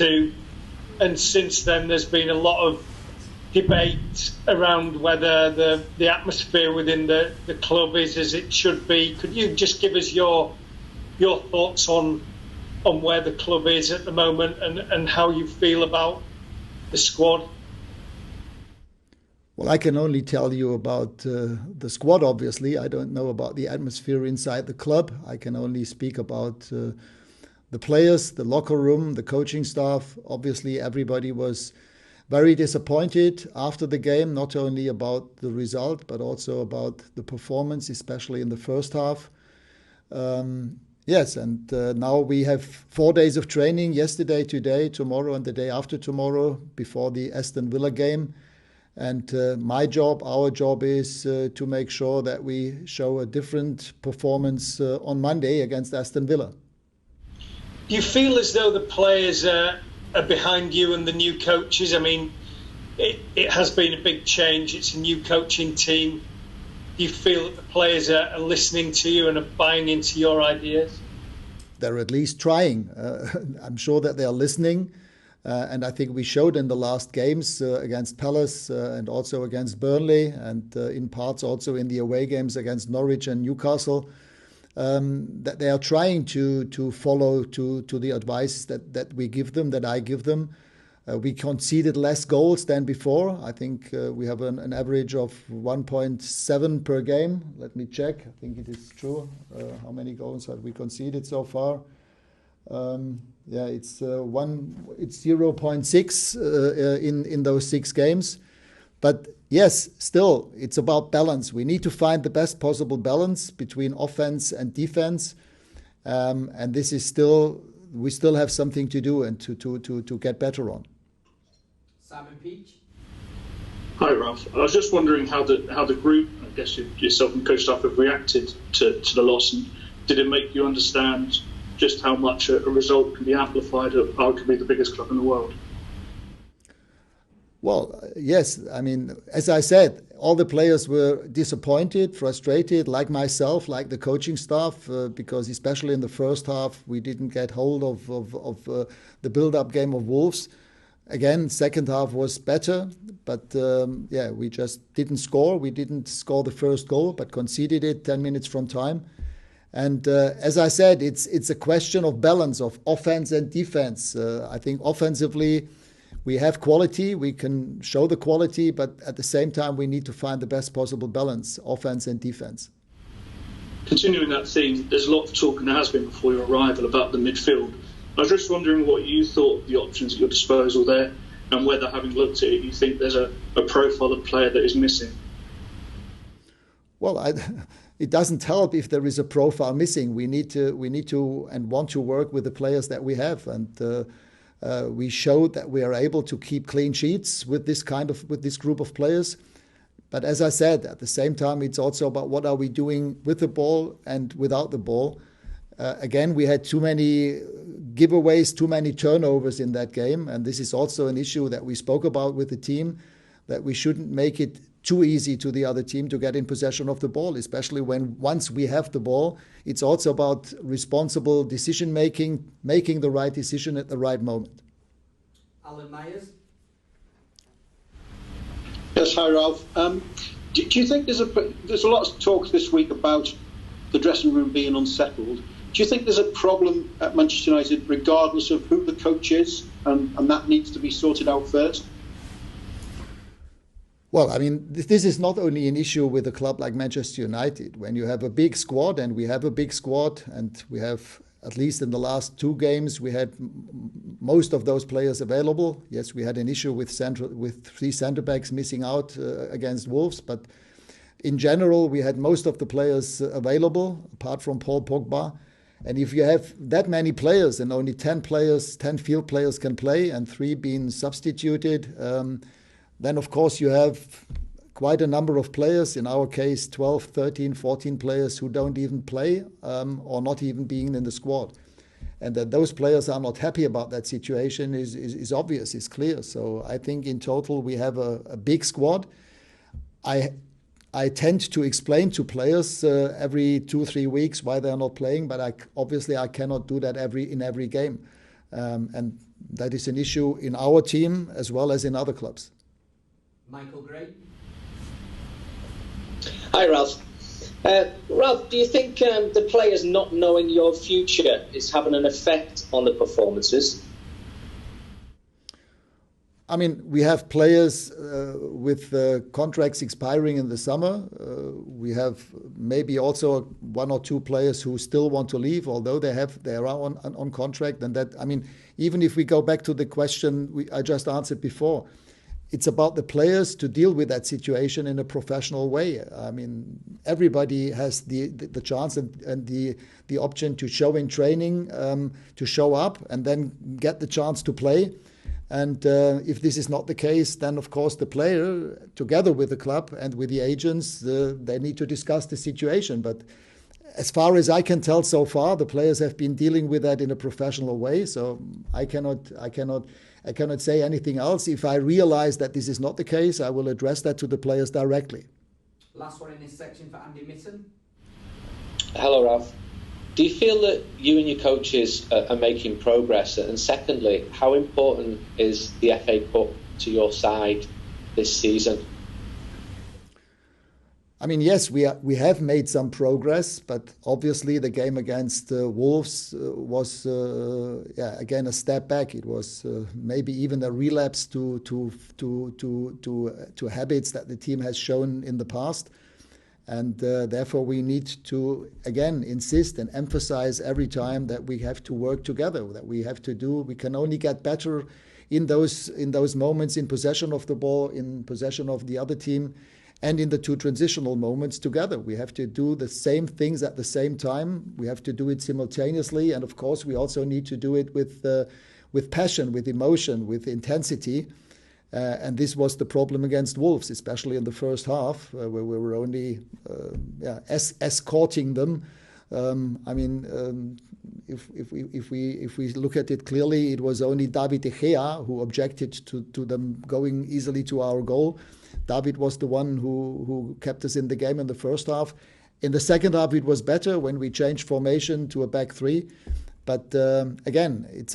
to, and since then there's been a lot of debate around whether the atmosphere within the club is as it should be. Could you just give us your thoughts on where the club is at the moment and how you feel about the squad? Well, I can only tell you about the squad, obviously. I don't know about the atmosphere inside the club. I can only speak about the players, the locker room, the coaching staff. Obviously, everybody was very disappointed after the game, not only about the result, but also about the performance, especially in the first half. Yes, and now we have 4 days of training, yesterday, today, tomorrow, and the day after tomorrow, before the Aston Villa game. And my job, our job is to make sure that we show a different performance on Monday against Aston Villa. Do you feel as though the players are behind you and the new coaches? I mean, it has been a big change. It's a new coaching team. Do you feel that the players are listening to you and are buying into your ideas? They're at least trying. I'm sure that they are listening. And I think we showed in the last games against Palace and also against Burnley and in parts also in the away games against Norwich and Newcastle that they are trying to follow to the advice that we give them, that I give them. We conceded less goals than before. I think we have an average of 1.7 per game. Let me check. I think it is true. How many goals have we conceded so far? It's 0.6 in those 6 games. But yes, still, it's about balance. We need to find the best possible balance between offense and defense. And this is we still have something to do and to get better on. Simon Peach. Hi, Ralf. I was just wondering how the group, I guess yourself and coach staff, have reacted to the loss, and did it make you understand just how much a result can be amplified at arguably the biggest club in the world? Well, yes. I mean, as I said, all the players were disappointed, frustrated, like myself, like the coaching staff, because especially in the first half, we didn't get hold of the build-up game of Wolves. Again, second half was better, but we just didn't score. We didn't score the first goal, but conceded it 10 minutes from time. And as I said, it's a question of balance of offense and defense. I think offensively, we have quality. We can show the quality, but at the same time, we need to find the best possible balance, offense and defense. Continuing that theme, there's a lot of talk, and there has been before your arrival, about the midfield. I was just wondering what you thought of the options at your disposal there, and whether, having looked at it, you think there's a profile of player that is missing. Well, it doesn't help if there is a profile missing. We need to and want to work with the players that we have, and we showed that we are able to keep clean sheets with this group of players. But as I said, at the same time, it's also about what are we doing with the ball and without the ball. Again, we had too many giveaways, too many turnovers in that game. And this is also an issue that we spoke about with the team, that we shouldn't make it too easy to the other team to get in possession of the ball, especially when once we have the ball. It's also about responsible decision-making, making the right decision at the right moment. Alan Myers. Yes, hi, Ralf. Do you think there's a lot of talk this week about the dressing room being unsettled? Do you think there's a problem at Manchester United regardless of who the coach is, and that needs to be sorted out first? Well, I mean, this is not only an issue with a club like Manchester United. When you have a big squad, and we have a big squad, and we have, at least in the last 2 games, we had most of those players available. Yes, we had an issue with 3 centre-backs missing out against Wolves, but in general, we had most of the players available, apart from Paul Pogba. And if you have that many players and only 10 field players can play, and 3 being substituted, then of course you have quite a number of players, in our case 12, 13, 14 players who don't even play or not even being in the squad. And that those players are not happy about that situation is obvious, is clear. So I think in total we have a big squad. I tend to explain to players every 2-3 weeks why they're not playing, but obviously I cannot do that in every game. And That is an issue in our team as well as in other clubs. Michael Gray. Hi, Ralf. Ralf, do you think the players not knowing your future is having an effect on the performances? I mean, we have players with contracts expiring in the summer. We have maybe also one or two players who still want to leave, although they are on contract. And that, I mean, even if we go back to the question I just answered before, it's about the players to deal with that situation in a professional way. I mean, everybody has the chance and the option to show in training, to show up and then get the chance to play. And if this is not the case, then of course the player, together with the club and with the agents, they need to discuss the situation. But as far as I can tell so far, the players have been dealing with that in a professional way. So I cannot say anything else. If I realize that this is not the case, I will address that to the players directly. Last one in this section for Andy Mitten. Hello, Ralf. Do you feel that you and your coaches are making progress? And secondly, how important is the FA Cup to your side this season? I mean, yes, we have made some progress, but obviously the game against Wolves was again a step back. It was maybe even a relapse to habits that the team has shown in the past. And therefore, we need to, again, insist and emphasize every time that we have to work together, that we have to do. We can only get better in those moments, in possession of the ball, in possession of the other team, and in the two transitional moments together. We have to do the same things at the same time. We have to do it simultaneously. And of course, we also need to do it with passion, with emotion, with intensity. And this was the problem against Wolves, especially in the first half, where we were only escorting them. If we look at it clearly, it was only David De Gea who objected to them going easily to our goal. David was the one who kept us in the game in the first half. In the second half, it was better when we changed formation to a back three. But again, it's